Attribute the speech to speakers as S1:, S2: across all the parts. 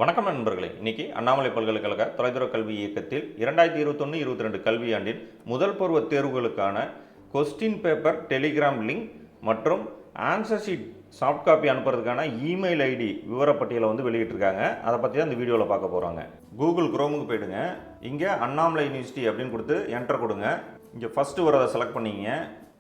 S1: வணக்கம் நண்பர்களே. இன்னைக்கு அண்ணாமலை பல்கலைக்கழக தொலைதூர கல்வி இயக்கத்தில் 2021-22 கல்வியாண்டின் முதல் பருவ தேர்வுகளுக்கான கொஸ்டின் பேப்பர் டெலிகிராம் லிங்க் மற்றும் ஆன்சர் ஷீட் சாஃப்ட் காப்பி அனுப்புறதுக்கான இமெயில் ஐடி விவரப்பட்டியலை வெளியிட்டிருக்காங்க. அதை பற்றி தான் இந்த வீடியோவில் பார்க்க போகிறாங்க. கூகுள் குரோமுக்கு போயிடுங்க. இங்கே அண்ணாமலை யூனிவர்சிட்டி அப்படின்னு கொடுத்து என்டர் கொடுங்க. இங்கே ஃபஸ்ட்டு வரதை செலக்ட் பண்ணிங்க.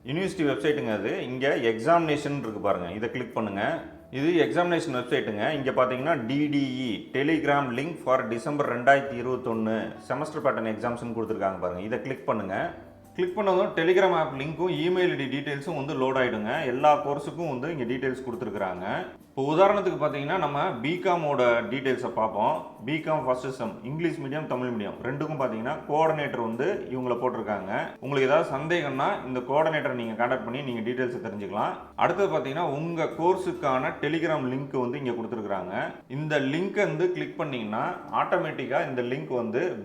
S1: யூனிவர்சிட்டி வெப்சைட்டுங்க அது. இங்கே எக்ஸாமினேஷன் இருக்குது பாருங்கள், இதை கிளிக் பண்ணுங்கள். இது எக்ஸாமினேஷன் வெப்சைட்டுங்க. இங்கே பார்த்தீங்கன்னா DTE Telegram link for December 2021 semester pattern எக்ஸாம்ஸ்னு கொடுத்துருக்காங்க பாருங்கள். இதை கிளிக் பண்ணுங்கள். கிளிக் பண்ணதும் டெலிகிராம் ஆப் லிங்க்கும் இமெயில் ஐடி டீட்டெயில்ஸும் லோட் ஆகிடுங்க. எல்லா கோர்ஸுக்கும் இங்கே டீட்டெயில்ஸ் கொடுத்துருக்குறாங்க. இப்போ உதாரணத்துக்கு பார்த்தீங்கன்னா நம்ம பிகாமோட டீட்டெயில்ஸை பார்ப்போம். B com first sem English medium Tamil medium ரெண்டுக்கும் பார்த்தீங்கன்னா கோஆர்டினேட்டர் இவங்களை போட்டிருக்காங்க. உங்களுக்கு ஏதாவது சந்தேகம்னா இந்த கோஆர்டினேட்டரை நீங்கள் கான்டாக்ட் பண்ணி நீங்கள் டீட்டெயில்ஸை தெரிஞ்சுக்கலாம். அடுத்தது பார்த்தீங்கன்னா உங்கள் கோர்ஸுக்கான டெலிகிராம் லிங்க் இங்கே கொடுத்துருக்குறாங்க. இந்த லிங்க்கை கிளிக் பண்ணிங்கன்னா ஆட்டோமேட்டிக்காக இந்த லிங்க்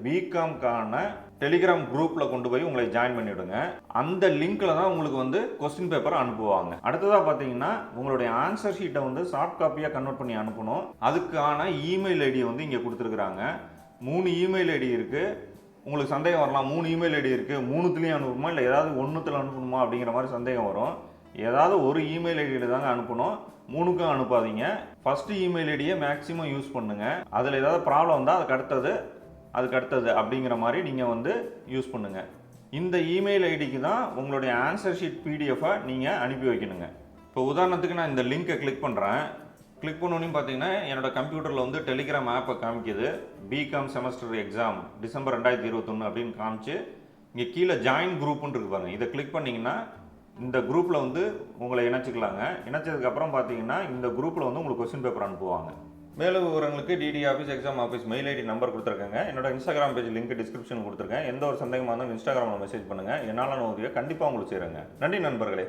S1: பிகாம்கான டெலிகிராம் குரூப்பில் கொண்டு போய் உங்களை ஜாயின் பண்ணிவிடுங்க. அந்த லிங்க்கில் தான் உங்களுக்கு கொஸ்டின் பேப்பர் அனுப்புவாங்க. அடுத்ததாக பார்த்தீங்கன்னா உங்களுடைய ஆன்சர் ஷீட்டை சாஃப்ட் காப்பியாக கன்வெர்ட் பண்ணி அனுப்பணும். அதுக்கான இமெயில் ஐடியை இங்கே கொடுத்துருக்குறாங்க. 3 இமெயில் ஐடி இருக்குது. உங்களுக்கு சந்தேகம் வரலாம், 3 இமெயில் ஐடி இருக்குது, 3த்துலேயும் அனுப்பணுமா இல்லை ஏதாவது ஒன்றுத்தில் அனுப்பணுமா அப்படிங்கிற மாதிரி சந்தேகம் வரும். ஏதாவது ஒரு இமெயில் ஐடியில் தாங்க அனுப்பணும், 3க்கும் அனுப்பாதீங்க. ஃபஸ்ட்டு இமெயில் ஐடியை மேக்ஸிமம் யூஸ் பண்ணுங்கள். அதில் ஏதாவது ப்ராப்ளம் வந்தால் அதுக்கு அடுத்தது அப்படிங்கிற மாதிரி நீங்கள் யூஸ் பண்ணுங்கள். இந்த இமெயில் ஐடிக்கு தான் உங்களுடைய ஆன்சர் ஷீட் பிடிஎஃபை நீங்கள் அனுப்பி வைக்கணுங்க. இப்போ உதாரணத்துக்கு நான் இந்த லிங்கை கிளிக் பண்ணுறேன். கிளிக் பண்ணோன்னு பார்த்தீங்கன்னா என்னோடய கம்ப்யூட்டரில் டெலிகிராம் ஆப்பை காமிக்குது. பிகாம் செமஸ்டர் எக்ஸாம் டிசம்பர் 2021 அப்படின்னு காமிச்சு இங்கே கீழே ஜாயின் குரூப்புன்னு இருக்கு பாருங்க. இதை கிளிக் பண்ணிங்கன்னா இந்த குரூப்பில் உங்களை இணைச்சிக்கலாங்க. இணைச்சதுக்கப்புறம் பார்த்தீங்கன்னா இந்த குரூப்பில் உங்களுக்கு கொஸ்டின் பேப்பர் அனுப்புவாங்க. மேலும் விவரங்களுக்கு DD office exam office mail ID number கொடுத்துருக்காங்க. என்னோட இன்ஸ்டாகிராம் பேஜ் லிங்க் டிஸ்கிரிப்ஷன் கொடுத்துருக்கேன். எந்த ஒரு சந்தேகமாக இருந்தாலும் இன்ஸ்டாகிராமில் மெசேஜ் பண்ணுங்கள். என்னால் உதவியை கண்டிப்பாக உங்களுக்கு செய்கிறேங்க. நன்றி நண்பர்களே.